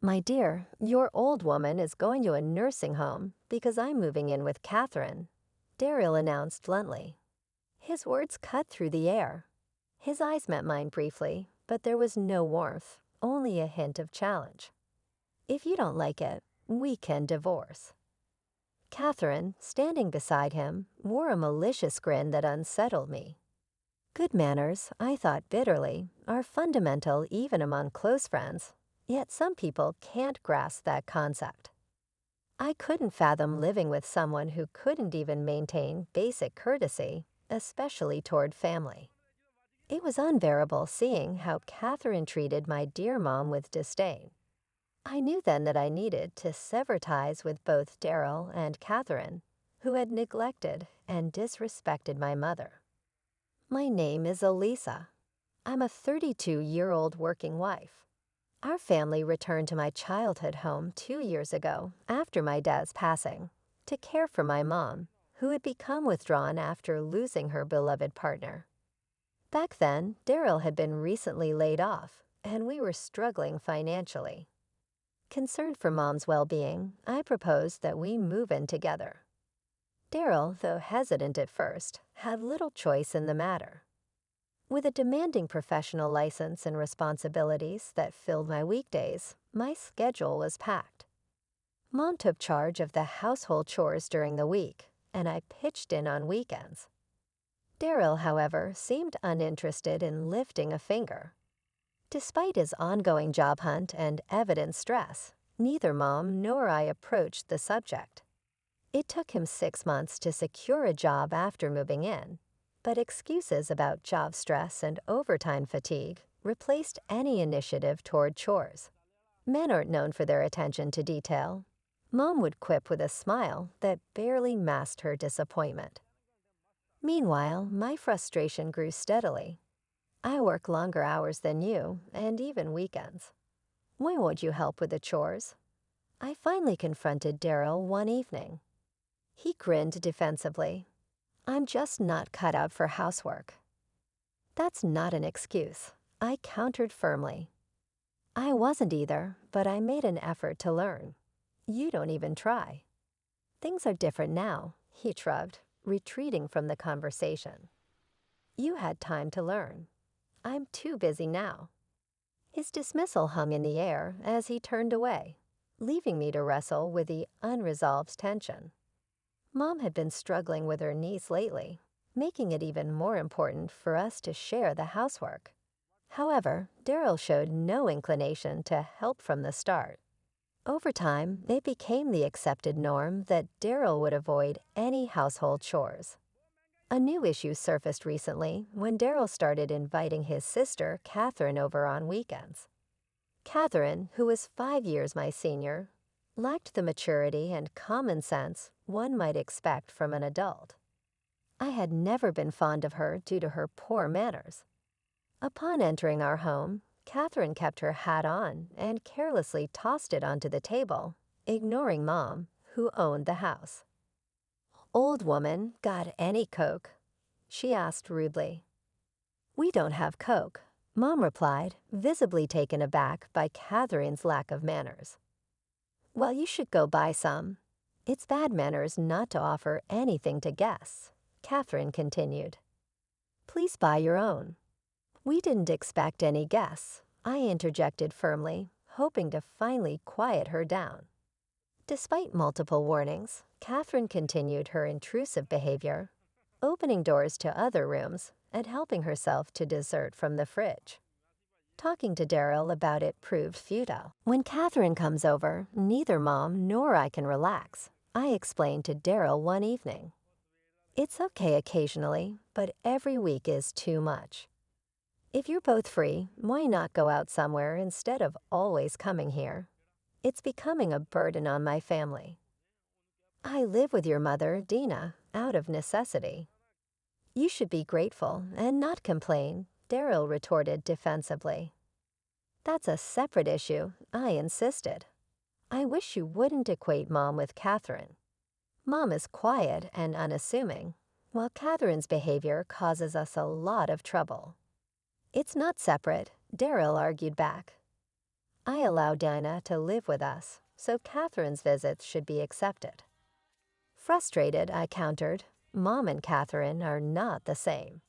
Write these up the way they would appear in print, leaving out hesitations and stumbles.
My dear, your old woman is going to a nursing home because I'm moving in with Catherine, Daryl announced bluntly. His words cut through the air. His eyes met mine briefly, but there was no warmth, only a hint of challenge. If you don't like it, we can divorce. Catherine, standing beside him, wore a malicious grin that unsettled me. Good manners, I thought bitterly, are fundamental even among close friends, yet some people can't grasp that concept. I couldn't fathom living with someone who couldn't even maintain basic courtesy, especially toward family. It was unbearable seeing how Catherine treated my dear mom with disdain. I knew then that I needed to sever ties with both Daryl and Catherine, who had neglected and disrespected my mother. My name is Elisa. I'm a 32-year-old working wife. Our family returned to my childhood home 2 years ago after my dad's passing to care for my mom, who had become withdrawn after losing her beloved partner. Back then, Daryl had been recently laid off, and we were struggling financially. Concerned for Mom's well-being, I proposed that we move in together. Daryl, though hesitant at first, had little choice in the matter. With a demanding professional license and responsibilities that filled my weekdays, my schedule was packed. Mom took charge of the household chores during the week, and I pitched in on weekends. Daryl, however, seemed uninterested in lifting a finger. Despite his ongoing job hunt and evident stress, neither Mom nor I approached the subject. It took him 6 months to secure a job after moving in, but excuses about job stress and overtime fatigue replaced any initiative toward chores. Men aren't known for their attention to detail. Mom would quip with a smile that barely masked her disappointment. Meanwhile, my frustration grew steadily. I work longer hours than you, and even weekends. Why won't you help with the chores? I finally confronted Daryl one evening. He grinned defensively. I'm just not cut out for housework. That's not an excuse, I countered firmly. I wasn't either, but I made an effort to learn. You don't even try. Things are different now, he shrugged, retreating from the conversation. You had time to learn. I'm too busy now. His dismissal hung in the air as he turned away, leaving me to wrestle with the unresolved tension. Mom had been struggling with her niece lately, making it even more important for us to share the housework. However, Daryl showed no inclination to help from the start. Over time, it became the accepted norm that Daryl would avoid any household chores. A new issue surfaced recently when Daryl started inviting his sister, Catherine, over on weekends. Catherine, who was 5 years my senior, lacked the maturity and common sense one might expect from an adult. I had never been fond of her due to her poor manners. Upon entering our home, Catherine kept her hat on and carelessly tossed it onto the table, ignoring Mom, who owned the house. Old woman, got any Coke? She asked rudely. We don't have Coke, Mom replied, visibly taken aback by Catherine's lack of manners. Well, you should go buy some. It's bad manners not to offer anything to guests, Catherine continued. Please buy your own. We didn't expect any guests, I interjected firmly, hoping to finally quiet her down. Despite multiple warnings, Catherine continued her intrusive behavior, opening doors to other rooms and helping herself to dessert from the fridge. Talking to Daryl about it proved futile. When Catherine comes over, neither Mom nor I can relax, I explained to Daryl one evening. It's okay occasionally, but every week is too much. If you're both free, why not go out somewhere instead of always coming here? It's becoming a burden on my family. I live with your mother, Dina, out of necessity. You should be grateful and not complain, Daryl retorted defensively. That's a separate issue, I insisted. I wish you wouldn't equate Mom with Catherine. Mom is quiet and unassuming, while Catherine's behavior causes us a lot of trouble. It's not separate, Daryl argued back. I allow Dinah to live with us, so Catherine's visits should be accepted. Frustrated, I countered, Mom and Catherine are not the same.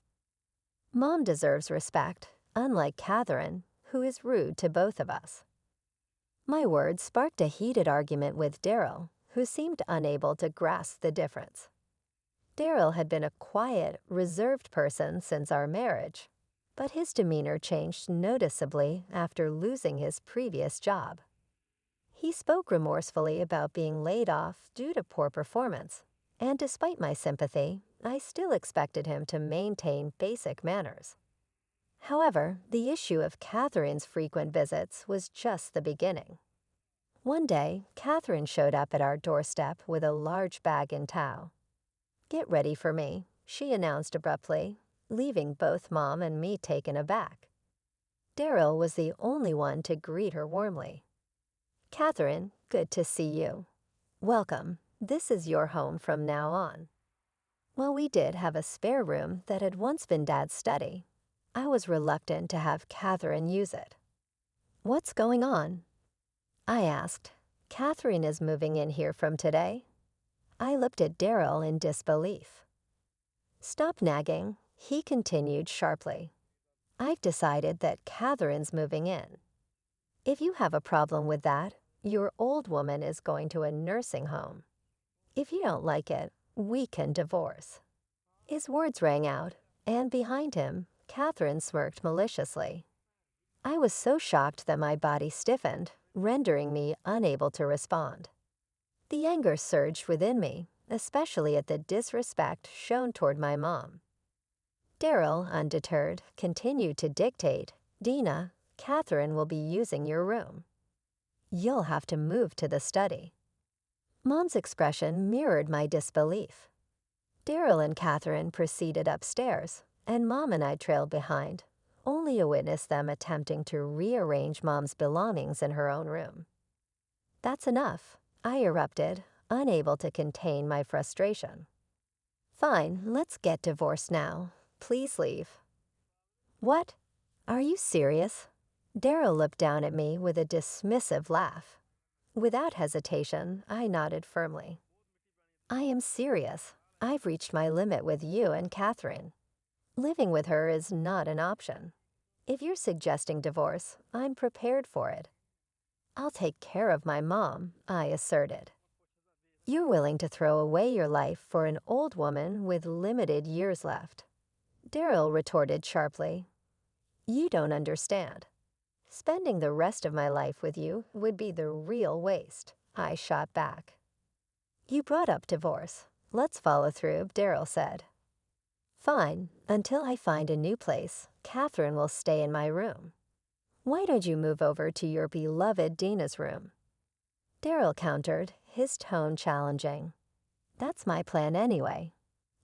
Mom deserves respect, unlike Catherine, who is rude to both of us. My words sparked a heated argument with Daryl, who seemed unable to grasp the difference. Daryl had been a quiet, reserved person since our marriage, but his demeanor changed noticeably after losing his previous job. He spoke remorsefully about being laid off due to poor performance, and despite my sympathy, I still expected him to maintain basic manners. However, the issue of Catherine's frequent visits was just the beginning. One day, Catherine showed up at our doorstep with a large bag in tow. "Get ready for me," she announced abruptly, leaving both Mom and me taken aback. Daryl was the only one to greet her warmly. "Catherine, good to see you. Welcome. This is your home from now on." While we did have a spare room that had once been Dad's study, I was reluctant to have Catherine use it. "What's going on?" I asked. "Catherine is moving in here from today." I looked at Daryl in disbelief. "Stop nagging," he continued sharply. "I've decided that Catherine's moving in. If you have a problem with that, your old woman is going to a nursing home. If you don't like it, we can divorce." His words rang out, and behind him, Catherine smirked maliciously. I was so shocked that my body stiffened, rendering me unable to respond. The anger surged within me, especially at the disrespect shown toward my mom. Daryl, undeterred, continued to dictate, "Dina, Catherine will be using your room. You'll have to move to the study." Mom's expression mirrored my disbelief. Daryl and Catherine proceeded upstairs, and Mom and I trailed behind, only to witness them attempting to rearrange Mom's belongings in her own room. "That's enough," I erupted, unable to contain my frustration. "Fine, let's get divorced now. Please leave." "What? Are you serious?" Daryl looked down at me with a dismissive laugh. Without hesitation, I nodded firmly. "I am serious. I've reached my limit with you and Catherine. Living with her is not an option. If you're suggesting divorce, I'm prepared for it." "I'll take care of my mom," I asserted. "You're willing to throw away your life for an old woman with limited years left," Daryl retorted sharply. "You don't understand. Spending the rest of my life with you would be the real waste," I shot back. "You brought up divorce. Let's follow through," Daryl said. "Fine, until I find a new place, Catherine will stay in my room. Why don't you move over to your beloved Dina's room?" Daryl countered, his tone challenging. "That's my plan anyway.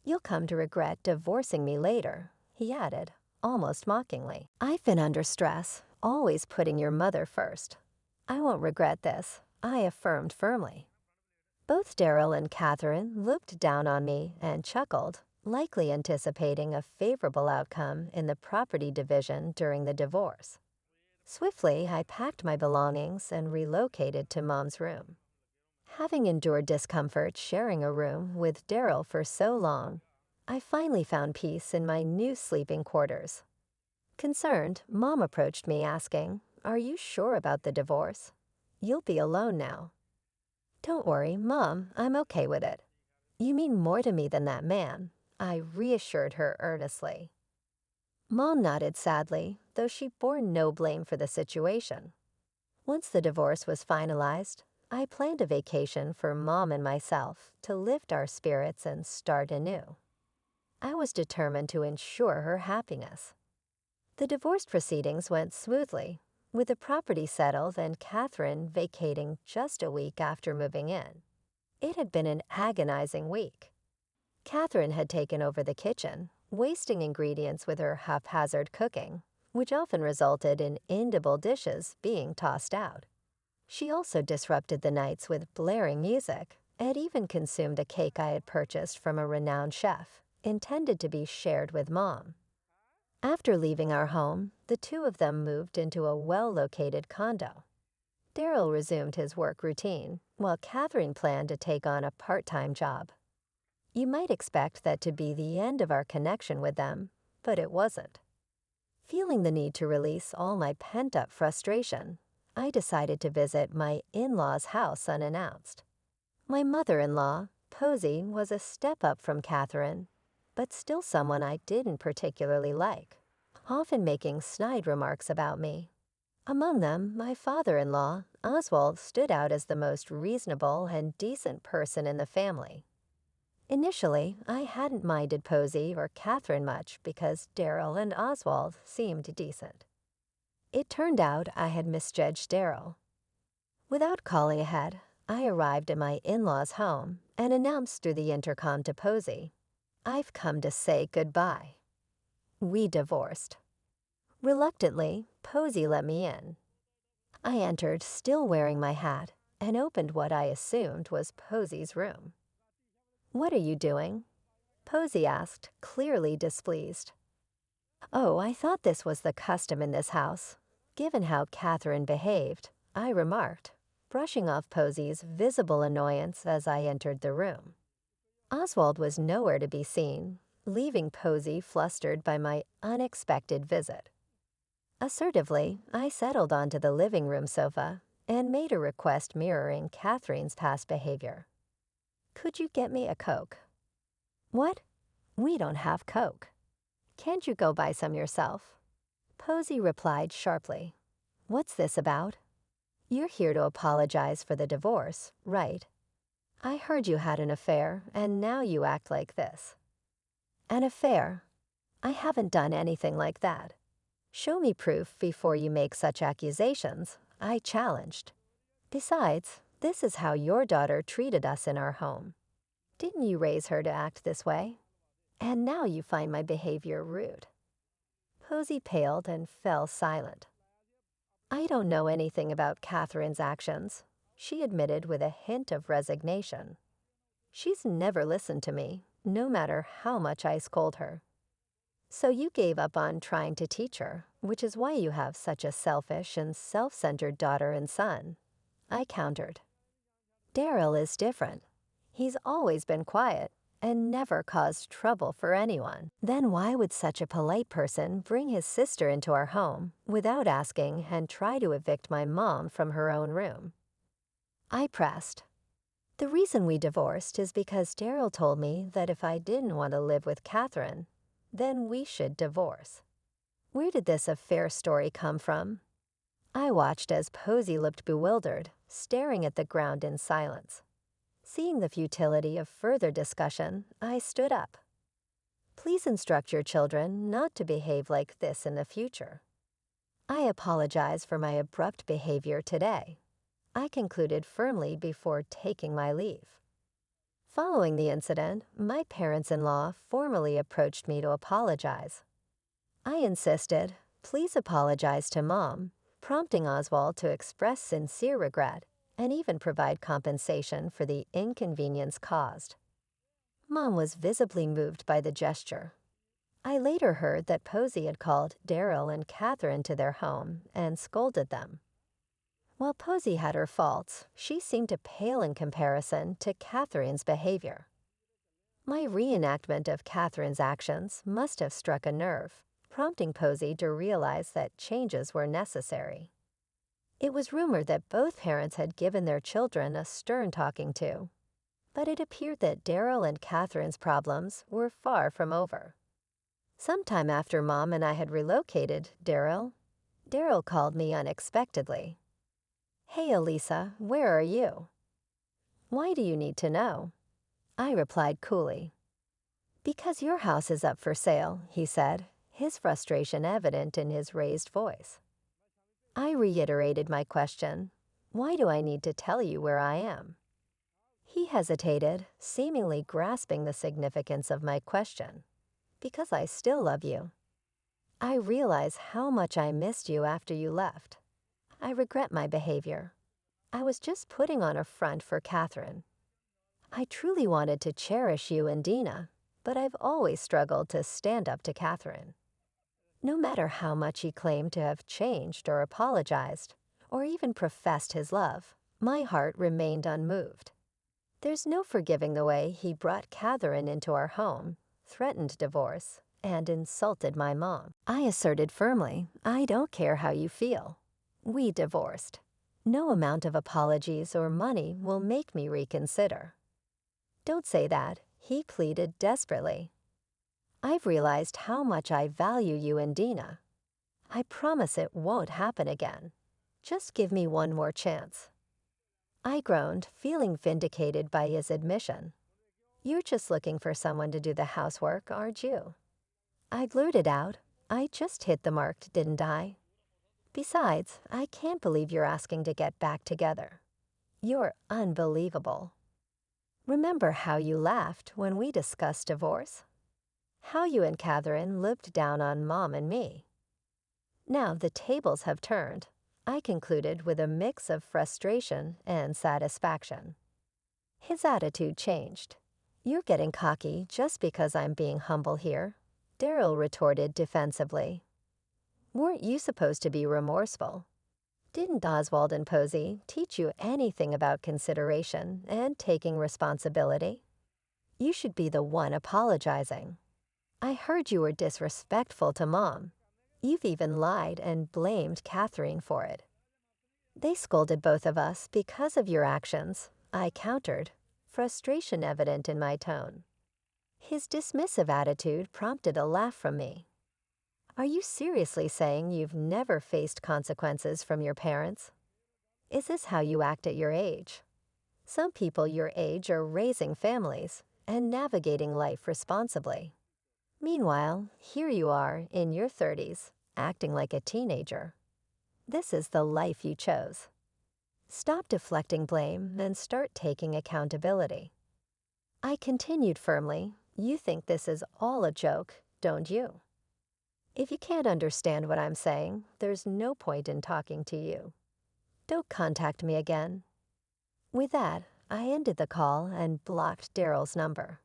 You'll come to regret divorcing me later," he added, almost mockingly. "I've been under stress, always putting your mother first. I won't regret this," I affirmed firmly. Both Daryl and Catherine looked down on me and chuckled, likely anticipating a favorable outcome in the property division during the divorce. Swiftly, I packed my belongings and relocated to Mom's room. Having endured discomfort sharing a room with Daryl for so long, I finally found peace in my new sleeping quarters. Concerned, Mom approached me asking, "Are you sure about the divorce? You'll be alone now." "Don't worry, Mom, I'm okay with it. You mean more to me than that man," I reassured her earnestly. Mom nodded sadly, though she bore no blame for the situation. Once the divorce was finalized, I planned a vacation for Mom and myself to lift our spirits and start anew. I was determined to ensure her happiness. The divorce proceedings went smoothly, with the property settled and Catherine vacating just a week after moving in. It had been an agonizing week. Catherine had taken over the kitchen, wasting ingredients with her haphazard cooking, which often resulted in inedible dishes being tossed out. She also disrupted the nights with blaring music, and even consumed a cake I had purchased from a renowned chef, intended to be shared with Mom. After leaving our home, the two of them moved into a well-located condo. Daryl resumed his work routine, while Catherine planned to take on a part-time job. You might expect that to be the end of our connection with them, but it wasn't. Feeling the need to release all my pent-up frustration, I decided to visit my in-laws' house unannounced. My mother-in-law, Posey, was a step up from Catherine, but still someone I didn't particularly like, often making snide remarks about me. Among them, my father-in-law, Oswald, stood out as the most reasonable and decent person in the family. Initially, I hadn't minded Posey or Catherine much because Daryl and Oswald seemed decent. It turned out I had misjudged Daryl. Without calling ahead, I arrived at my in-laws' home and announced through the intercom to Posey, "I've come to say goodbye." We divorced. Reluctantly, Posey let me in. I entered, still wearing my hat, and opened what I assumed was Posey's room. "What are you doing?" Posey asked, clearly displeased. "Oh, I thought this was the custom in this house, given how Catherine behaved," I remarked, brushing off Posey's visible annoyance as I entered the room. Oswald was nowhere to be seen, leaving Posey flustered by my unexpected visit. Assertively, I settled onto the living room sofa and made a request mirroring Catherine's past behavior. "Could you get me a Coke?" "What? We don't have Coke." "Can't you go buy some yourself?" Posey replied sharply. "What's this about?" "You're here to apologize for the divorce, right? I heard you had an affair, and now you act like this." "An affair? I haven't done anything like that. Show me proof before you make such accusations," I challenged. "Besides, this is how your daughter treated us in our home. Didn't you raise her to act this way? And now you find my behavior rude." Posey paled and fell silent. "I don't know anything about Catherine's actions," she admitted with a hint of resignation. "She's never listened to me, no matter how much I scold her." "So you gave up on trying to teach her, which is why you have such a selfish and self-centered daughter and son," I countered. "Daryl is different. He's always been quiet and never caused trouble for anyone. Then why would such a polite person bring his sister into our home without asking and try to evict my mom from her own room?" I pressed. "The reason we divorced is because Daryl told me that if I didn't want to live with Catherine, then we should divorce." Where did this affair story come from? I watched as Posey looked bewildered, staring at the ground in silence. Seeing the futility of further discussion, I stood up. "Please instruct your children not to behave like this in the future." I apologize for my abrupt behavior today, I concluded firmly before taking my leave. Following the incident, my parents-in-law formally approached me to apologize. I insisted, "Please apologize to Mom," prompting Oswald to express sincere regret and even provide compensation for the inconvenience caused. Mom was visibly moved by the gesture. I later heard that Posey had called Daryl and Catherine to their home and scolded them. While Posey had her faults, she seemed to pale in comparison to Catherine's behavior. My reenactment of Catherine's actions must have struck a nerve, prompting Posey to realize that changes were necessary. It was rumored that both parents had given their children a stern talking to, but it appeared that Daryl and Catherine's problems were far from over. Sometime after Mom and I had relocated, Daryl called me unexpectedly. "Hey, Elisa, where are you?" "Why do you need to know?" I replied coolly. "Because your house is up for sale," he said, his frustration evident in his raised voice. I reiterated my question, "Why do I need to tell you where I am?" He hesitated, seemingly grasping the significance of my question. "Because I still love you. I realize how much I missed you after you left. I regret my behavior. I was just putting on a front for Catherine. I truly wanted to cherish you and Dina, but I've always struggled to stand up to Catherine. No matter how much he claimed to have changed or apologized, or even professed his love, my heart remained unmoved. There's no forgiving the way he brought Catherine into our home, threatened divorce, and insulted my mom. I asserted firmly, I don't care how you feel. We divorced. No amount of apologies or money will make me reconsider. Don't say that, he pleaded desperately. I've realized how much I value you and Dina. I promise it won't happen again. Just give me one more chance. I groaned, feeling vindicated by his admission. You're just looking for someone to do the housework, aren't you? I blurted out, I just hit the mark, didn't I? Besides, I can't believe you're asking to get back together. You're unbelievable. Remember how you laughed when we discussed divorce? How you and Catherine looked down on Mom and me. Now the tables have turned, I concluded with a mix of frustration and satisfaction. His attitude changed. You're getting cocky just because I'm being humble here, Daryl retorted defensively. Weren't you supposed to be remorseful? Didn't Oswald and Posey teach you anything about consideration and taking responsibility? You should be the one apologizing. I heard you were disrespectful to Mom. You've even lied and blamed Catherine for it. They scolded both of us because of your actions, I countered, frustration evident in my tone. His dismissive attitude prompted a laugh from me. Are you seriously saying you've never faced consequences from your parents? Is this how you act at your age? Some people your age are raising families and navigating life responsibly. Meanwhile, here you are in your 30s, acting like a teenager. This is the life you chose. Stop deflecting blame and start taking accountability. I continued firmly, you think this is all a joke, don't you? If you can't understand what I'm saying, there's no point in talking to you. Don't contact me again. With that, I ended the call and blocked Daryl's number.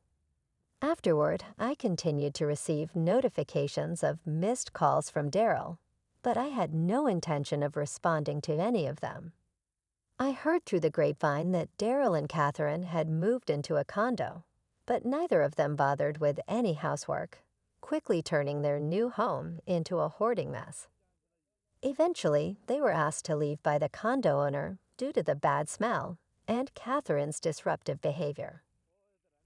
Afterward, I continued to receive notifications of missed calls from Daryl, but I had no intention of responding to any of them. I heard through the grapevine that Daryl and Catherine had moved into a condo, but neither of them bothered with any housework, quickly turning their new home into a hoarding mess. Eventually, they were asked to leave by the condo owner due to the bad smell and Catherine's disruptive behavior.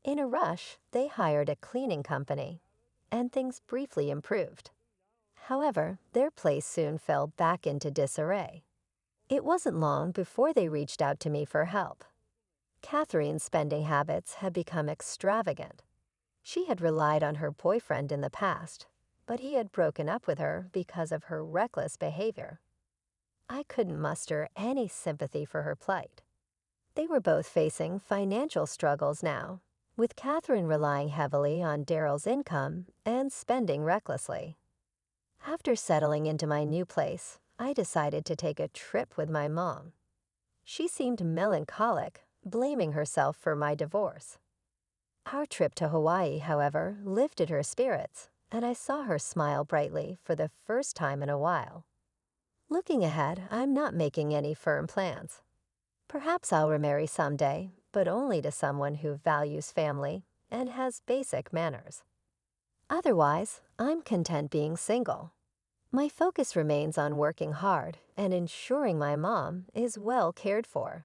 In a rush, they hired a cleaning company, and things briefly improved. However, their place soon fell back into disarray. It wasn't long before they reached out to me for help. Catherine's spending habits had become extravagant. She had relied on her boyfriend in the past, but he had broken up with her because of her reckless behavior. I couldn't muster any sympathy for her plight. They were both facing financial struggles now, with Catherine relying heavily on Daryl's income and spending recklessly. After settling into my new place, I decided to take a trip with my mom. She seemed melancholic, blaming herself for my divorce. Our trip to Hawaii, however, lifted her spirits, and I saw her smile brightly for the first time in a while. Looking ahead, I'm not making any firm plans. Perhaps I'll remarry someday, but only to someone who values family and has basic manners. Otherwise, I'm content being single. My focus remains on working hard and ensuring my mom is well cared for.